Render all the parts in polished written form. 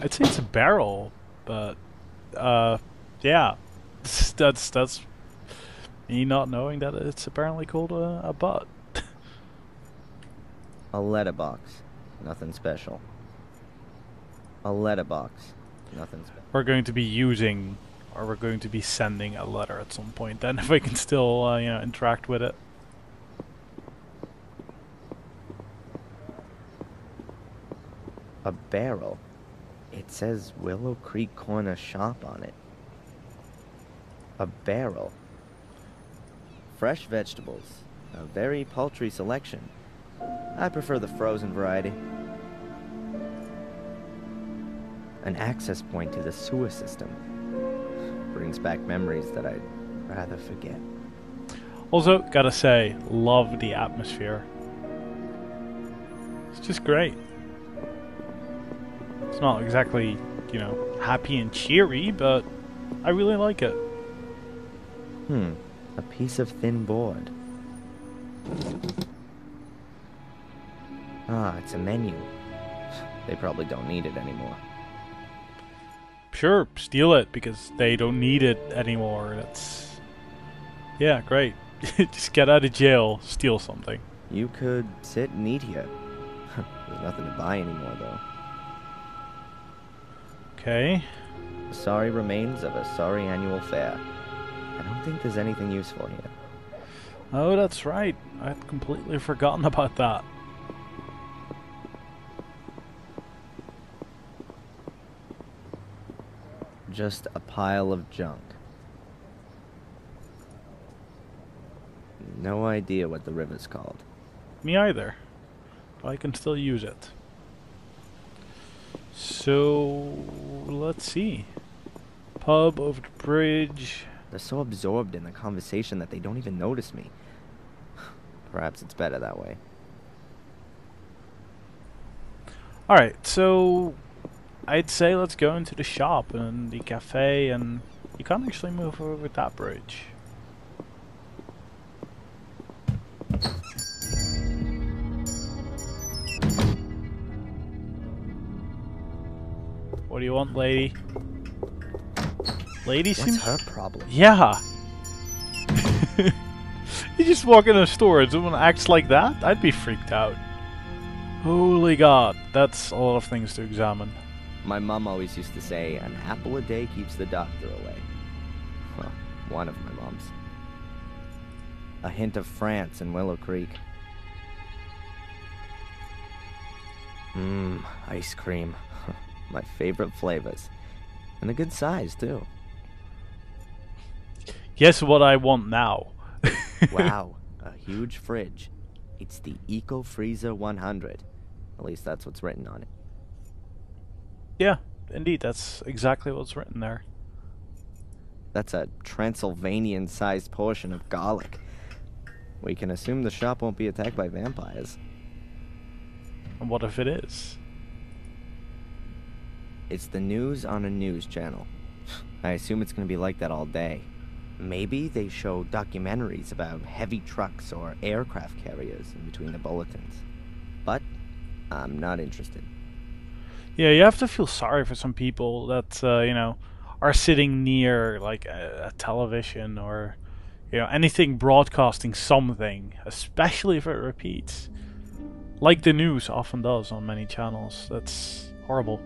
I'd say it's a barrel, but uh, yeah, that's me not knowing that it's apparently called a butt. A letterbox. Nothing special. A letterbox. Nothing special. We're going to be using, or we're going to be sending a letter at some point. Then, if I can still, interact with it. A barrel. It says Willow Creek Corner Shop on it. A barrel. Fresh vegetables. A very paltry selection. I prefer the frozen variety. An access point to the sewer system. Brings back memories that I'd rather forget. Also, gotta say, love the atmosphere. It's just great. It's not exactly, happy and cheery, but I really like it. A piece of thin board. Ah, it's a menu. They probably don't need it anymore. Sure, steal it because they don't need it anymore. Yeah, great. Just get out of jail, steal something. You could sit and eat here. There's nothing to buy anymore, though. Okay. The sorry remains of a sorry annual fair. I don't think there's anything useful here. Oh, that's right. I'd completely forgotten about that. Just a pile of junk. No idea what the river's called. Me either. But I can still use it. So, let's see. Pub over the bridge. They're so absorbed in the conversation that they don't even notice me. Perhaps it's better that way. Alright, so I'd say let's go into the shop and the cafe, and you can't actually move over that bridge. What do you want, lady? Lady What's seems... her problem? Yeah! You just walk in a store and someone acts like that? I'd be freaked out. Holy god, that's a lot of things to examine. My mom always used to say, an apple a day keeps the doctor away. Well, one of my moms. A hint of France in Willow Creek. Ice cream. My favorite flavors. And a good size, too. Guess what I want now. Wow, a huge fridge. It's the Eco Freezer 100. At least that's what's written on it. Yeah, indeed, that's exactly what's written there. That's a Transylvanian-sized portion of garlic. We can assume the shop won't be attacked by vampires. And what if it is? It's the news on a news channel. I assume it's going to be like that all day. Maybe they show documentaries about heavy trucks or aircraft carriers in between the bulletins. But I'm not interested. Yeah, you have to feel sorry for some people that, are sitting near, like, a television or, anything broadcasting something, especially if it repeats. Like the news often does on many channels. That's horrible.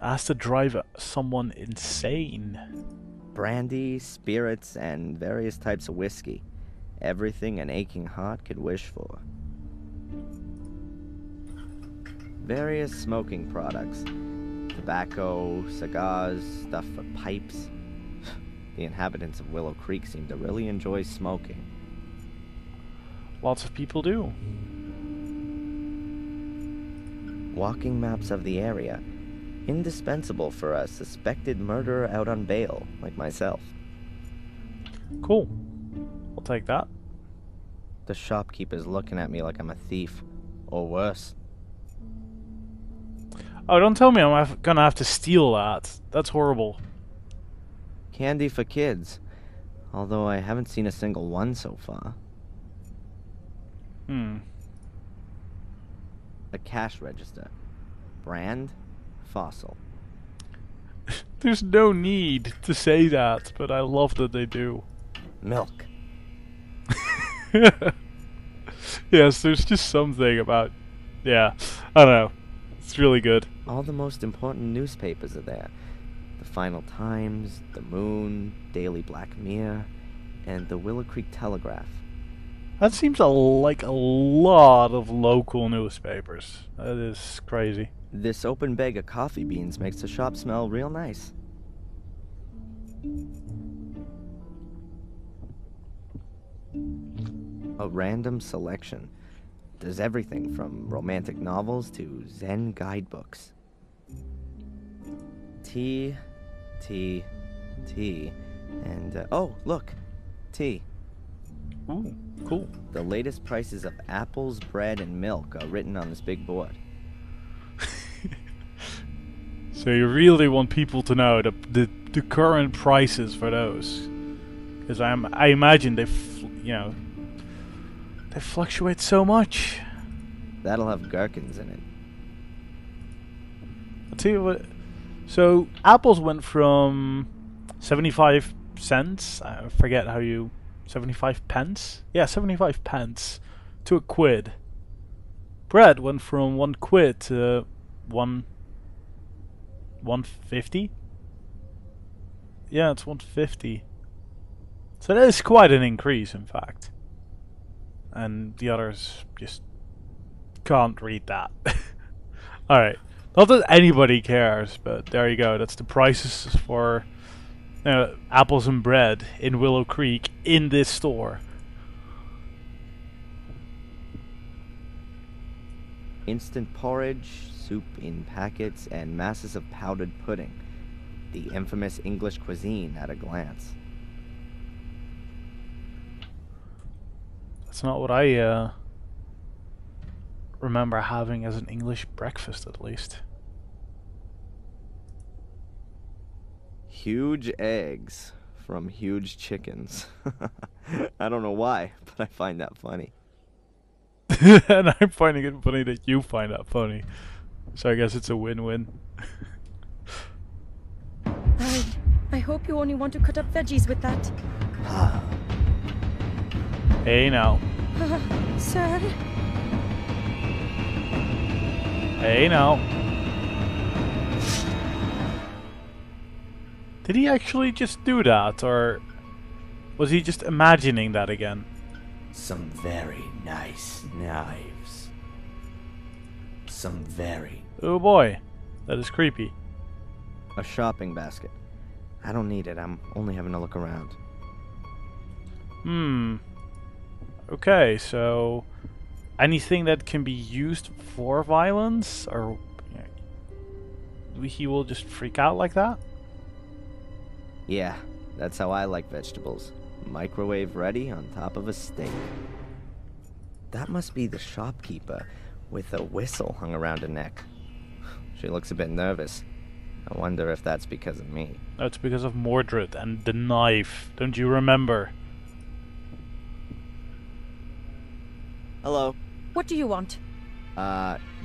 It has to drive someone insane. Brandy, spirits, and various types of whiskey. Everything an aching heart could wish for. Various smoking products. Tobacco, cigars, stuff for pipes. The inhabitants of Willow Creek seem to really enjoy smoking. Lots of people do. Walking maps of the area. Indispensable for a suspected murderer out on bail, like myself. Cool. I'll take that. The shopkeeper's looking at me like I'm a thief. Or worse. Oh, don't tell me I'm gonna have to steal that. That's horrible. Candy for kids. Although I haven't seen a single one so far. A cash register. Brand? Fossil. There's no need to say that, but I love that they do. Milk. Yes, there's just something about... Yeah, I don't know. It's really good. All the most important newspapers are there. The Final Times, The Moon, Daily Black Mirror, and the Willow Creek Telegraph. That seems like a lot of local newspapers. That is crazy. This open bag of coffee beans makes the shop smell real nice. A random selection. There's everything from romantic novels to Zen guidebooks. Tea, tea, tea, and oh, look, tea. Ooh, cool. The latest prices of apples, bread, and milk are written on this big board. So you really want people to know the current prices for those, because I imagine they fluctuate so much. That'll have gherkins in it. I'll tell you what. So apples went from 75 cents. I forget how you 75 pence. Yeah, 75 pence to £1. Bread went from £1 to 150. Yeah, it's 150. So that is quite an increase, in fact. And the others just can't read that. Alright. Not that anybody cares, but there you go. That's the prices for apples and bread in Willow Creek in this store. Instant porridge, soup in packets, and masses of powdered pudding. The infamous English cuisine at a glance. That's not what I remember having as an English breakfast, at least. Huge eggs from huge chickens. I don't know why, but I find that funny. And I'm finding it funny that you find that funny. So I guess it's a win-win. I hope you only want to cut up veggies with that. Hey now. Sir? Hey now. Did he actually just do that, or was he just imagining that again? Some very nice knives. Some very... Oh boy, that is creepy. A shopping basket. I don't need it, I'm only having a look around. Okay, so anything that can be used for violence, or he will just freak out like that? Yeah, that's how I like vegetables. Microwave ready on top of a steak. That must be the shopkeeper with a whistle hung around her neck. She looks a bit nervous. I wonder if that's because of me. That's because of Mordred and the knife. Don't you remember? Hello. What do you want?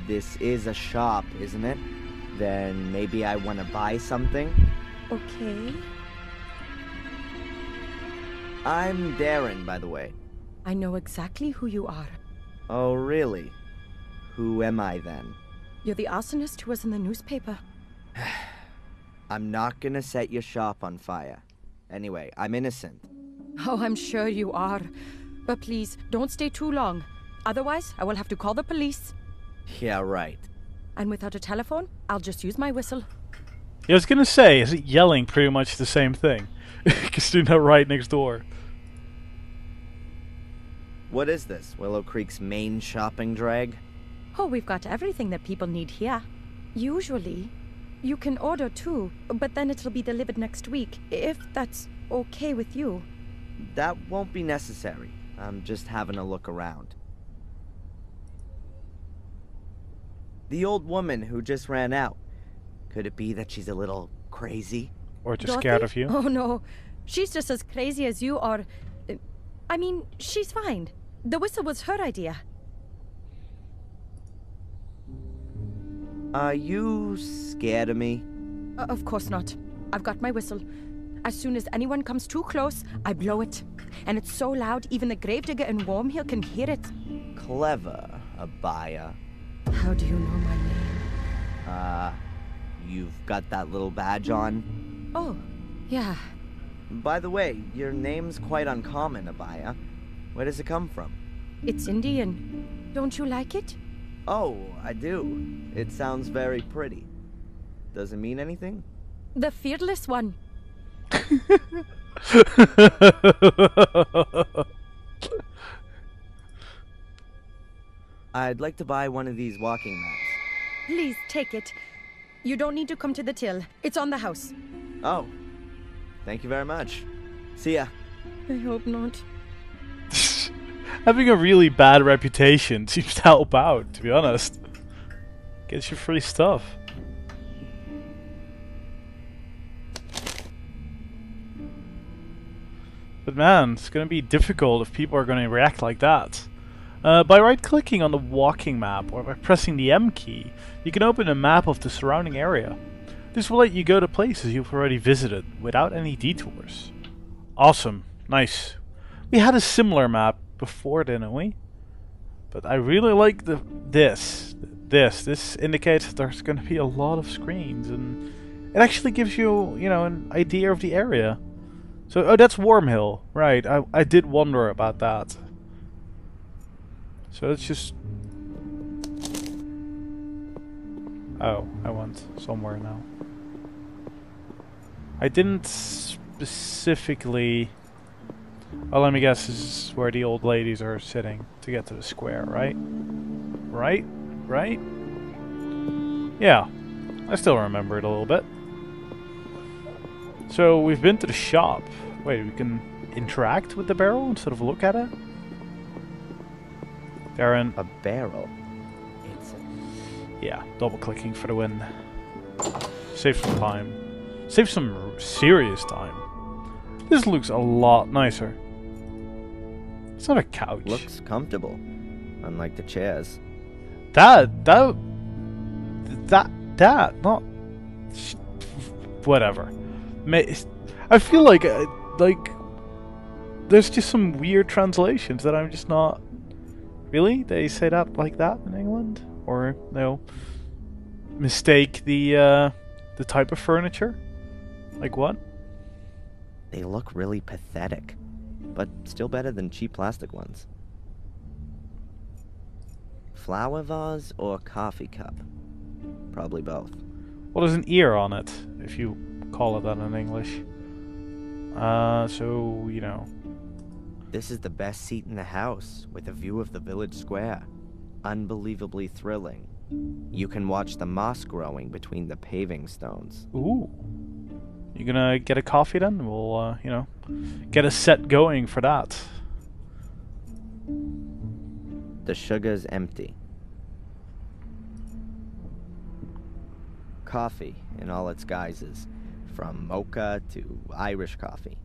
This is a shop, isn't it? Then maybe I want to buy something? Okay. I'm Darren, by the way. I know exactly who you are. Oh, really? Who am I then? You're the arsonist who was in the newspaper. I'm not gonna set your shop on fire. Anyway, I'm innocent. Oh, I'm sure you are. But please, don't stay too long. Otherwise, I will have to call the police. Yeah, right. And without a telephone, I'll just use my whistle. Yeah, I was gonna say, is it yelling pretty much the same thing? Because they're not right next door. What is this? Willow Creek's main shopping drag? Oh, we've got everything that people need here. Usually, you can order too, but then it'll be delivered next week, if that's okay with you. That won't be necessary. I'm just having a look around. The old woman who just ran out. Could it be that she's a little crazy? Or just Dorothy? scared of you? Oh no, she's just as crazy as you are. I mean, she's fine. The whistle was her idea. Are you scared of me? Of course not. I've got my whistle. As soon as anyone comes too close, I blow it. And it's so loud, even the gravedigger in Wormhill can hear it. Clever, Abaya. How do you know my name? You've got that little badge on? Oh, yeah. By the way, your name's quite uncommon, Abaya. Where does it come from? It's Indian. Don't you like it? Oh, I do. It sounds very pretty. Does it mean anything? The fearless one. I'd like to buy one of these walking maps. Please, take it. You don't need to come to the till. It's on the house. Oh, thank you very much. See ya. I hope not. Having a really bad reputation seems to help out, to be honest. Gets you free stuff. But man, it's gonna be difficult if people are gonna react like that. By right-clicking on the walking map or by pressing the M key, you can open a map of the surrounding area. This will let you go to places you've already visited without any detours. Awesome. Nice. We had a similar map before, didn't we? But I really like this. This indicates that there's going to be a lot of screens, and it actually gives you, an idea of the area. So, oh, that's Wormhill, right? I did wonder about that. So let's just. Oh, I went somewhere now. I didn't specifically. Oh, let me guess. This is where the old ladies are sitting to get to the square, right? Right? Yeah, I still remember it a little bit. So we've been to the shop. Wait, we can interact with the barrel instead of look at it? Darren. A barrel? Yeah, double clicking for the win. Save some time. Save some serious time. This looks a lot nicer. It's not a couch. Looks comfortable, unlike the chairs. Not whatever. I feel like there's just some weird translations that I'm just not. Really? They say that like that in England, or no? Mistake the type of furniture? Like what? They look really pathetic, but still better than cheap plastic ones. Flower vase or coffee cup? Probably both. Well, there's an ear on it, if you call it that in English. So, This is the best seat in the house, with a view of the village square. Unbelievably thrilling. You can watch the moss growing between the paving stones. Ooh. You gonna get a coffee then? We'll, get a set going for that. The sugar's empty. Coffee in all its guises, from mocha to Irish coffee.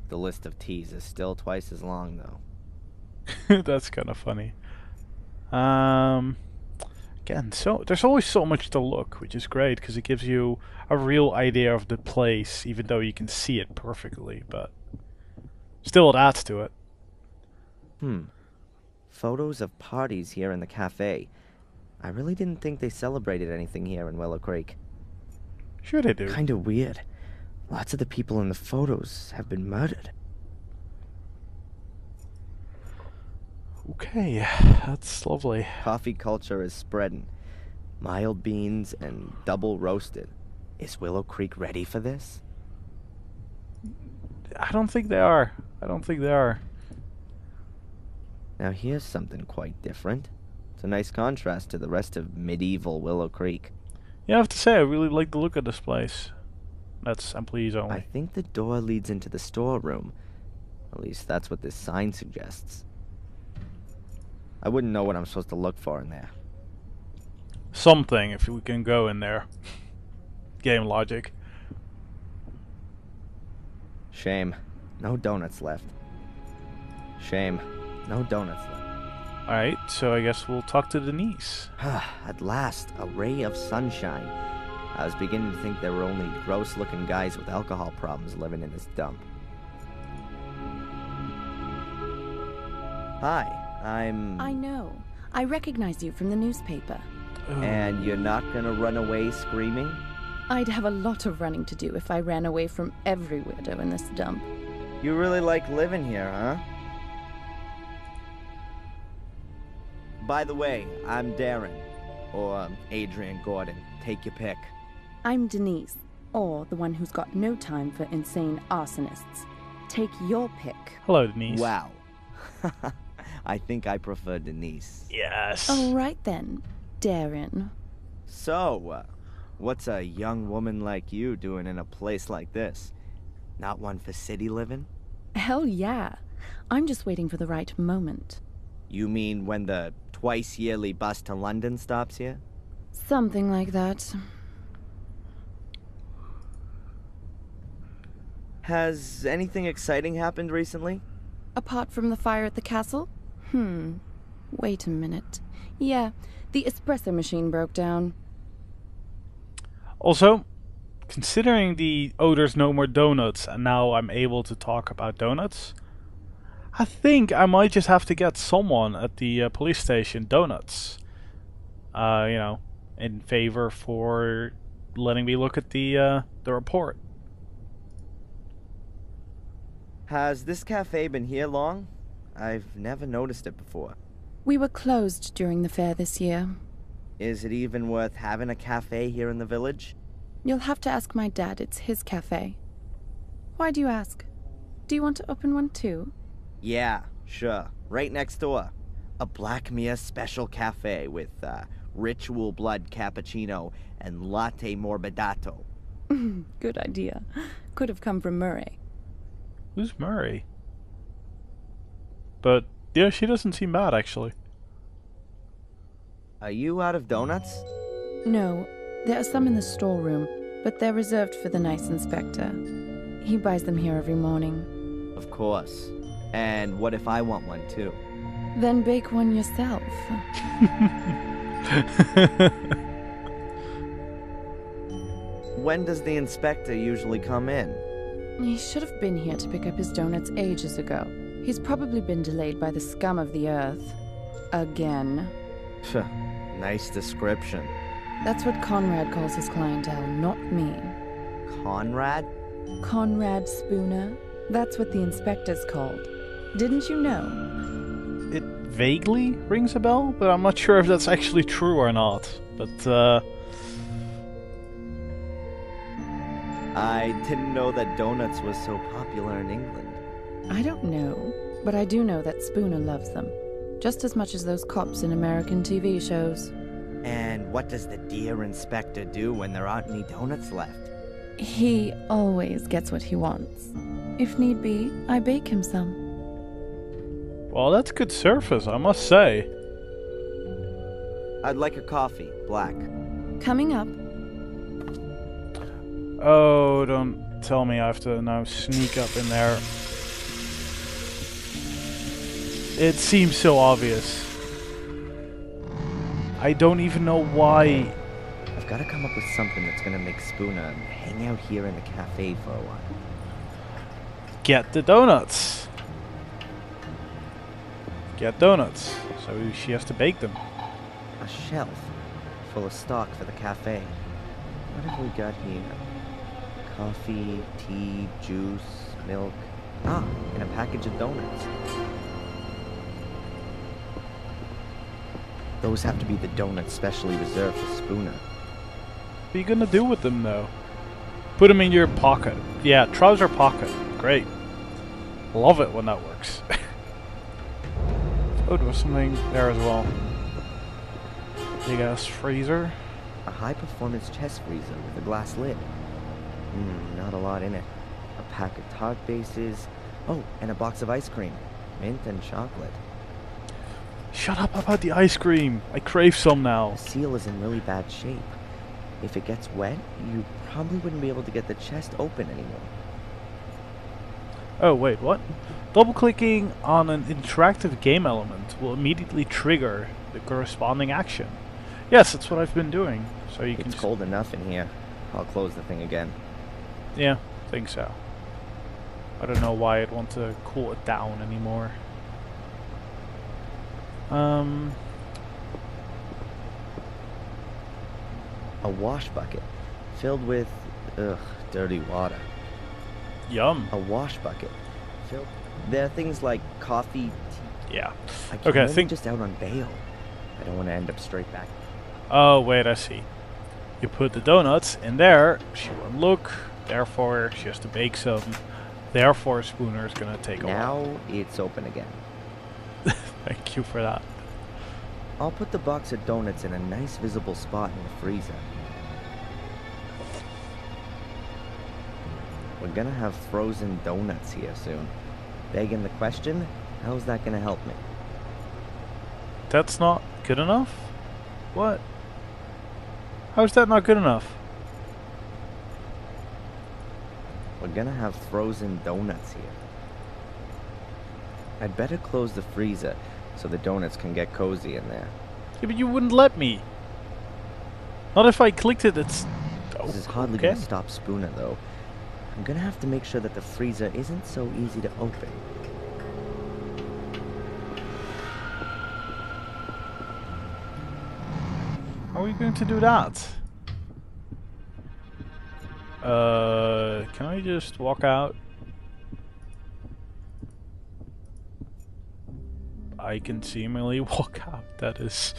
The list of teas is still twice as long, though. That's kind of funny. Again, so there's always so much to look, which is great because it gives you a real idea of the place, even though you can see it perfectly. But still, it adds to it. Photos of parties here in the cafe. I really didn't think they celebrated anything here in Willow Creek. Sure they do. Kinda weird. Lots of the people in the photos have been murdered. Okay, that's lovely. Coffee culture is spreading. Mild beans and double roasted. Is Willow Creek ready for this? I don't think they are. Now here's something quite different. It's a nice contrast to the rest of medieval Willow Creek. Yeah, I have to say, I really like the look of this place. That's employees only. I think the door leads into the storeroom. At least that's what this sign suggests. I wouldn't know what I'm supposed to look for in there. Something, if we can go in there. Game logic. Shame. No donuts left. Shame. No donuts left. Alright, so I guess we'll talk to Denise. At last, a ray of sunshine. I was beginning to think there were only gross-looking guys with alcohol problems living in this dump. Hi, I know. I recognize you from the newspaper. And you're not gonna run away screaming? I'd have a lot of running to do if I ran away from every weirdo in this dump. You really like living here, huh? By the way, I'm Darren. Or Adrian Gordon. Take your pick. I'm Denise, or the one who's got no time for insane arsonists. Take your pick. Hello, Denise. Wow. I think I prefer Denise. Yes. All right then, Darren. So, what's a young woman like you doing in a place like this? Not one for city living? Hell yeah. I'm just waiting for the right moment. You mean when the twice-yearly bus to London stops here? Something like that. Has anything exciting happened recently? Apart from the fire at the castle? Wait a minute. Yeah, the espresso machine broke down. Also, considering there's no more donuts and now I'm able to talk about donuts, I think I might just have to get someone at the police station donuts. In favor for letting me look at the report. Has this cafe been here long? I've never noticed it before. We were closed during the fair this year. Is it even worth having a cafe here in the village? You'll have to ask my dad. It's his cafe. Why do you ask? Do you want to open one too? Yeah, sure. Right next door. A Blackmere special cafe with ritual blood cappuccino and latte morbidato. Good idea. Could have come from Murray. Who's Murray? But yeah, she doesn't seem bad actually. Are you out of donuts? No, there are some in the storeroom, but they're reserved for the nice inspector. He buys them here every morning. Of course. And what if I want one too? Then bake one yourself. When does the inspector usually come in? He should have been here to pick up his donuts ages ago. He's probably been delayed by the scum of the earth. Again. Nice description. That's what Conrad calls his clientele, not me. Conrad? Conrad Spooner. That's what the inspector's called. Didn't you know? It vaguely rings a bell, but I'm not sure if that's actually true or not. But, I didn't know that donuts was so popular in England. I don't know, but I do know that Spooner loves them. Just as much as those cops in American TV shows. And what does the dear inspector do when there aren't any donuts left? He always gets what he wants. If need be, I bake him some. well, that's good service, I must say. I'd like a coffee, black. Coming up. Oh, don't tell me I have to now sneak up in there. It seems so obvious. I don't even know why. I've got to come up with something that's gonna make Spooner hang out here in the cafe for a while. Get the donuts. Get donuts. So she has to bake them. A shelf full of stock for the cafe. What have we got here? Coffee, tea, juice, milk. Ah, and a package of donuts. Those have to be the donuts specially reserved for Spooner. What are you gonna do with them though? Put them in your pocket. Yeah, trouser pocket. Great. Love it when that works. Oh, there was something there as well. Big ass freezer. A high-performance chest freezer with a glass lid. Not a lot in it. A pack of tart bases. Oh, and a box of ice cream. Mint and chocolate. Shut up about the ice cream. I crave some now. The seal is in really bad shape. If it gets wet, you probably wouldn't be able to get the chest open anymore. Oh, wait, what? Double-clicking on an interactive game element will immediately trigger the corresponding action. Yes, that's what I've been doing. So you can It's just... cold enough in here. I'll close the thing again. Yeah, I think so. I don't know why I'd want to cool it down anymore. A wash bucket filled with, dirty water. Yum. A wash bucket filled. There are things like coffee, tea. Yeah. Like Okay, I I'm think. just out on bail. I don't want to end up straight back. Oh, wait, I see. You put the donuts in there, she won't look, therefore she has to bake some, therefore Spooner's gonna take a while. Now it's open again. Thank you for that. I'll put the box of donuts in a nice visible spot in the freezer. We're gonna have frozen donuts here soon. Begging the question, how's that gonna help me? That's not good enough? What? How's that not good enough? We're gonna have frozen donuts here. I'd better close the freezer so the donuts can get cozy in there. Yeah, but you wouldn't let me. Not if I clicked it, it's... This is hardly okay. gonna stop Spooner though. I'm gonna have to make sure that the freezer isn't so easy to open. How are we going to do that? Can I just walk out? I can seemingly walk out. That is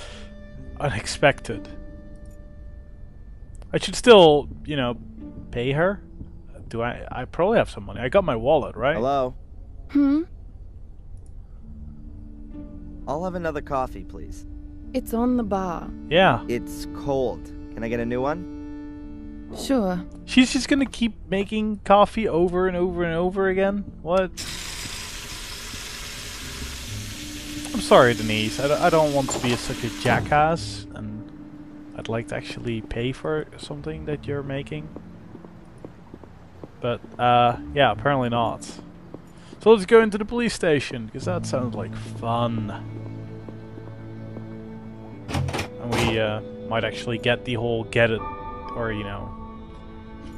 unexpected. I should still, you know, pay her. Do I? I probably have some money. I got my wallet, right? Hello? Hmm? I'll have another coffee, please. It's on the bar. Yeah. It's cold. Can I get a new one? Sure. She's just gonna keep making coffee over and over and over again? What? I'm sorry, Denise. I don't want to be such a jackass, and I'd like to actually pay for something that you're making. But, yeah, apparently not. So let's go into the police station, because that sounds like fun. And we might actually get the whole get it, or, you know,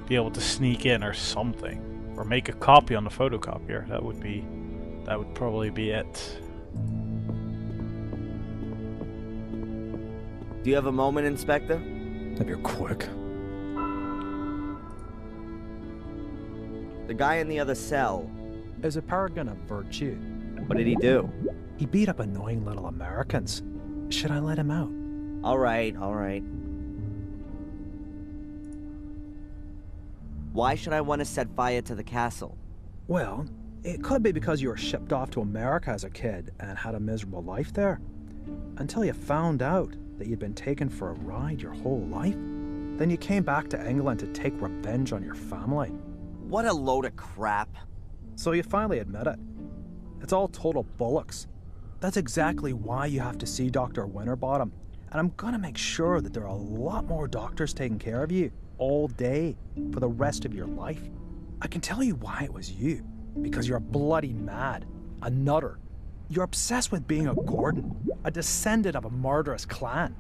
be able to sneak in or something. Or make a copy on the photocopier. That would probably be it. Do you have a moment, Inspector? If you're quick. The guy in the other cell. Is a paragon of virtue. What did he do? He beat up annoying little Americans. Should I let him out? All right, all right. Why should I want to set fire to the castle? Well, it could be because you were shipped off to America as a kid and had a miserable life there. Until you found out that you'd been taken for a ride your whole life. Then you came back to England to take revenge on your family. What a load of crap. So you finally admit it. It's all total bollocks. That's exactly why you have to see Dr. Winterbottom. And I'm gonna make sure that there are a lot more doctors taking care of you all day for the rest of your life. I can tell you why it was you. Because you're bloody mad. A nutter. You're obsessed with being a Gordon. A descendant of a murderous clan.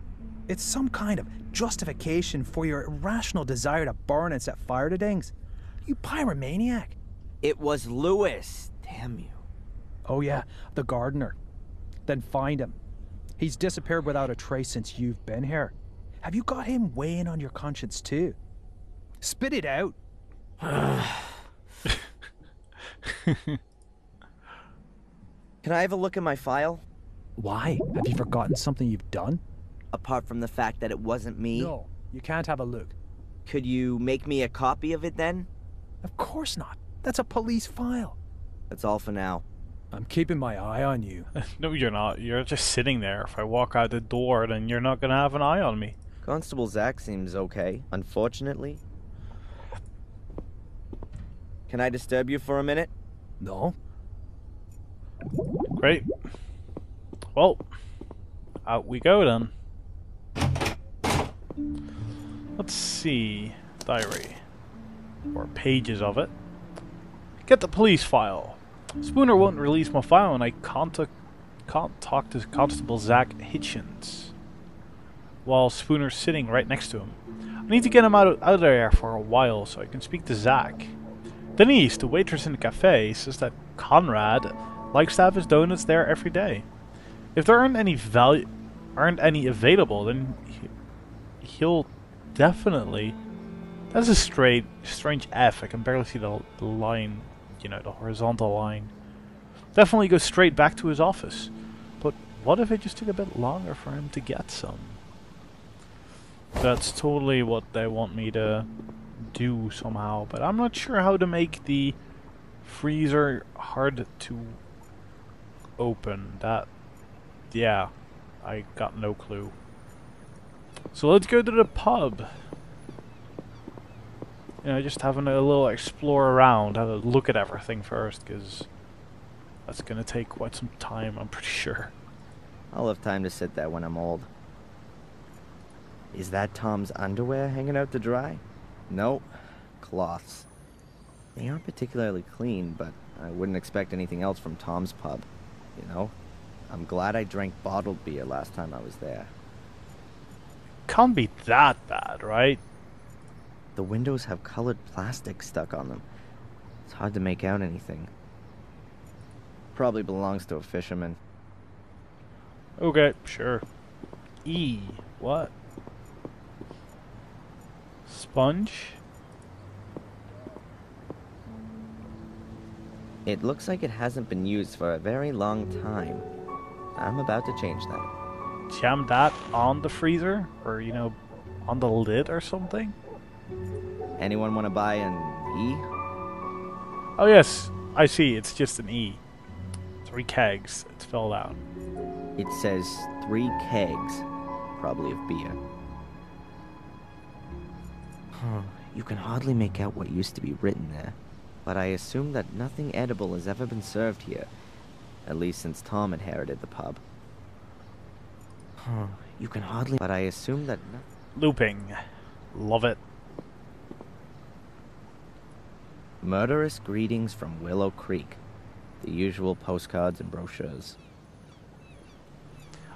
It's some kind of justification for your irrational desire to burn and set fire to things. You pyromaniac. It was Lewis. Damn you. Oh yeah, the gardener. Then find him. He's disappeared without a trace since you've been here. Have you got him weighing on your conscience too? Spit it out. Can I have a look at my file? Why? Have you forgotten something you've done? Apart from the fact that it wasn't me? No, you can't have a look. Could you make me a copy of it then? Of course not. That's a police file. That's all for now. I'm keeping my eye on you. No, you're not. You're just sitting there. If I walk out the door, then you're not gonna have an eye on me. Constable Zach seems okay, unfortunately. Can I disturb you for a minute? No? Great. Well, out we go then. Let's see. Diary. Or pages of it. Get the police file. Spooner won't release my file and I can't talk to Constable Zach Hitchens. While Spooner's sitting right next to him. I need to get him out of there for a while so I can speak to Zach. Denise, the waitress in the cafe, says that Conrad likes to have his donuts there every day. If there aren't any available, then he'll definitely. That's a strange F. I can barely see the line, you know, the horizontal line. Definitely go straight back to his office. But what if it just took a bit longer for him to get some? That's totally what they want me to do somehow, but I'm not sure how to make the freezer hard to open. Yeah, I got no clue. So let's go to the pub. You know, just having a little explore around, have a look at everything first, because that's gonna take quite some time, I'm pretty sure. I'll have time to sit there when I'm old. Is that Tom's underwear hanging out to dry? Nope. Cloths. They aren't particularly clean, but I wouldn't expect anything else from Tom's pub. You know? I'm glad I drank bottled beer last time I was there. Can't be that bad, right? The windows have colored plastic stuck on them. It's hard to make out anything. Probably belongs to a fisherman. Okay, sure. E. What? Sponge? It looks like it hasn't been used for a very long time. I'm about to change that. Jam that on the freezer? Or, you know, on the lid or something? Anyone want to buy an E? Oh yes, I see, it's just an E. 3 kegs, it's filled out. It says 3 kegs, probably of beer. You can hardly make out what used to be written there, but I assume that nothing edible has ever been served here, at least since Tom inherited the pub. You can hardly, but I assume that Looping. Love it. Murderous greetings from Willow Creek. The usual postcards and brochures.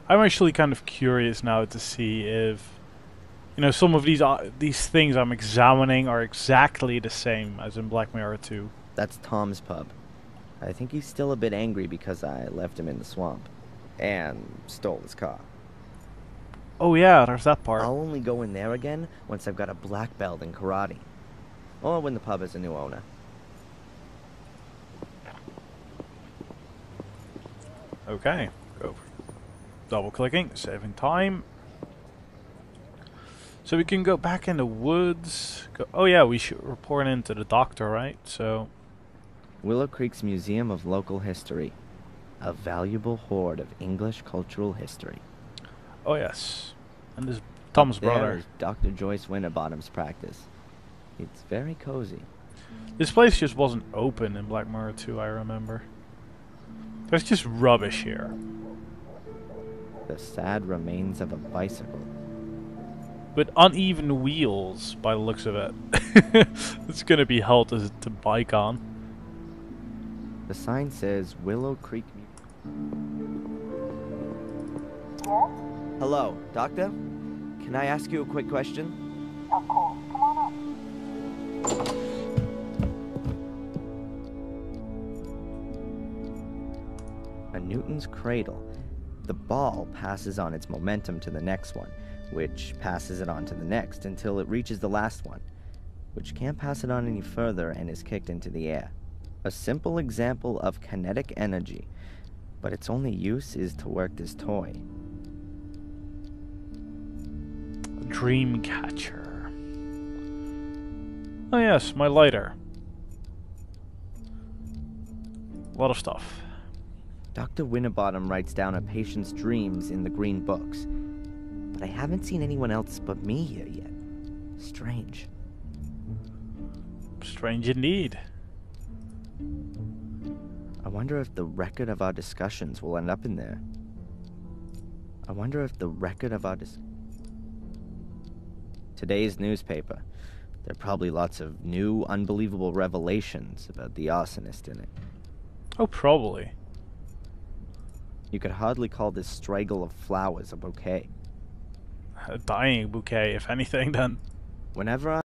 I'm actually kind of curious now to see if, you know, some of these things I'm examining are exactly the same as in Black Mirror 2. That's Tom's pub. I think he's still a bit angry because I left him in the swamp. And stole his car. Oh yeah, there's that part. I'll only go in there again once I've got a black belt in karate. Or when the pub has a new owner. Okay, go. Double clicking, saving time. So we can go back in the woods. Oh yeah, we should report in to the doctor, right? So Willow Creek's Museum of Local History. A valuable hoard of English cultural history. oh yes, and this Tom's There brother. is Dr. Joyce Winterbottom's practice. It's very cozy. This place just wasn't open in Black Mirror 2, I remember. There's just rubbish here. The sad remains of a bicycle. With uneven wheels, by the looks of it. It's gonna be hell to bike on. The sign says Willow Creek. Yes? Hello, Doctor? Can I ask you a quick question? Of course. Come on up. A Newton's cradle. The ball passes on its momentum to the next one, which passes it on to the next until it reaches the last one, which can't pass it on any further and is kicked into the air. A simple example of kinetic energy, but its only use is to work this toy. Dreamcatcher. Oh yes, my lighter. A lot of stuff. Dr. Winterbottom writes down a patient's dreams in the green books, but I haven't seen anyone else but me here yet. Strange. Strange indeed. I wonder if the record of our discussions will end up in there. I wonder if the record of our Today's newspaper. There are probably lots of new, unbelievable revelations about the arsonist in it. Oh, probably. You could hardly call this straggle of flowers a bouquet. A dying bouquet, if anything, then. Whenever